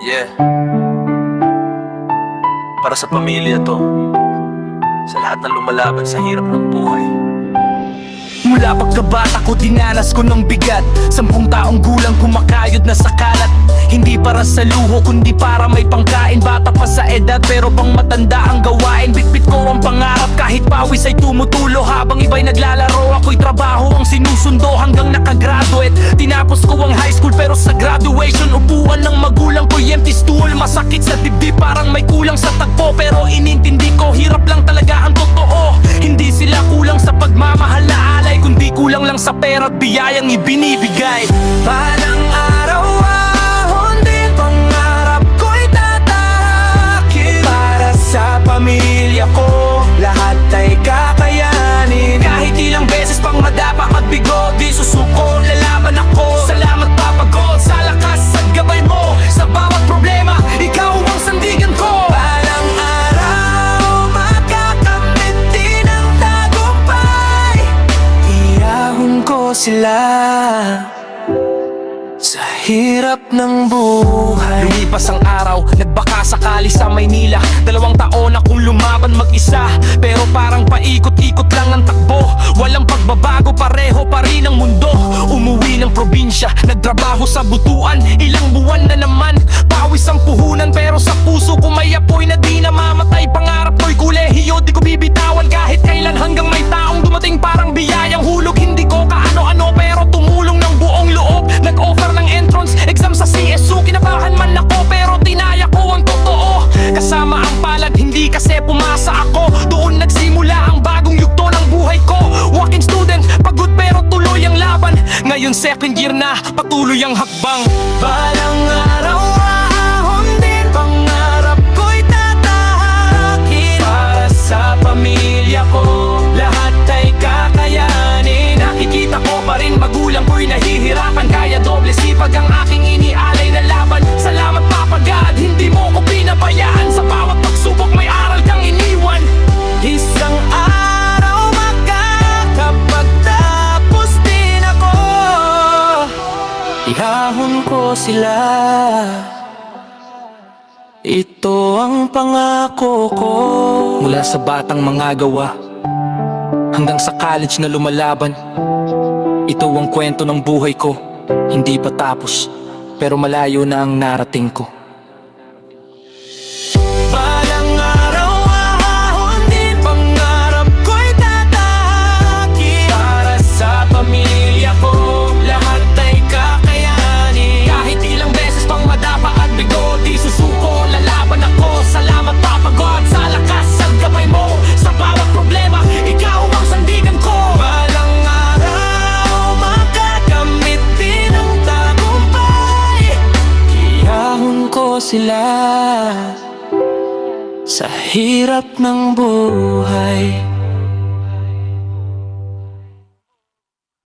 Yeah. Para sa pamilya to, sa lahat na lumalaban sa hirap ng buhay. Mula pagkabata ko dinanas ko ng bigat. 10 taong gulang kumakayod na sa kalat. Hindi para sa luho kundi para may pangkain. Bata pa sa edad pero pang matanda ang gawain. Bitbit ko ang pangarap kahit pawis ay tumutulo. Habang iba'y naglalaro ako'y trabaho ang sinusundo. Hanggang nakagraduate, tinapos ko ang high school. Pero sa graduation, upuan ng magulang ko'y empty stool. Masakit sa dibdib parang may kulang sa tagpo. Pero inintindi ko, hirap lang talaga ang totoo. Hindi sila kulang sa pagmamahal na alay, kundi kulang lang sa pera at biyayang ibinibigay. Balang araw ahon din pangarap ko'y tatahakin. Para sa pamilya ko, lahat ay kakayanin. Kahit ilang beses pang madapa at bigo, di susuko, lalaban ako. Salamat papagod sa lakas at gabay mo. Sa bawat problema, ikaw ang sandigan ko. Balang araw makakamit din ang tagumpay. Iahon ko sila sa hirap ng buhay. Lumipas ang araw, nagbaka sakali sa Maynila. 2 taon akong lumaban mag-isa, pero parang paikot-ikot lang ang takbo. Walang pagbabago, pareho pa rin ang mundo. Umuwi ng probinsya, nagtrabaho sa butuan. Ilang buwan na naman, pawis ang puhunan. Pero sa puso ko may apoy na di namamatay. Pangarap ko'y kolehiyo, di ko bibitawan kahit kailan. Hanggang may taong dumating parang biyayang hulog. Hindi ko kaano-ano pero tumulong ng buong loob. Nag-offer ng entrance exam sa CSU. Kinabahan man ako pero tinaya ko ang totoo. Kasama ang palad, hindi kasi pumasa ako. Doon nagsimula ang bagong yugto ng buhay ko. Walking student, pagod pero tuloy ang laban. Ngayon second year na, patuloy ang hakbang. Balang araw ahon din pangarap ko'y tatahakin. Para sa pamilya ko, lahat ay kakayanin. Nakikita ko pa rin magulang ko'y nahihirapan. Kaya doble sipag ang aking inialay na laban. Salamat Papa God, hindi mo ko pinabayaan. Sa bawat pagsubok may aral kang iniwan. Isang araw makakapagtapos din ako. Ihahon ko sila. Ito ang pangako ko. Mula sa batang manggagawa hanggang sa college na lumalaban, ito ang kwento ng buhay ko. Hindi pa tapos, pero malayo na ang narating ko. Balang araw ahon din pangarap ko'y tatahakin. Para sa pamilya ko, lahat ay kakayanin. Kahit ilang beses pang madapa at bigo, di susuko, lalaban ako. Salamat Papa God sa lakas at gabay mo. Sa bawat problema, ikaw ang sandigan ko. Balang araw makakamit din ang tagumpay. Ihahon ko sila sa hirap ng buhay.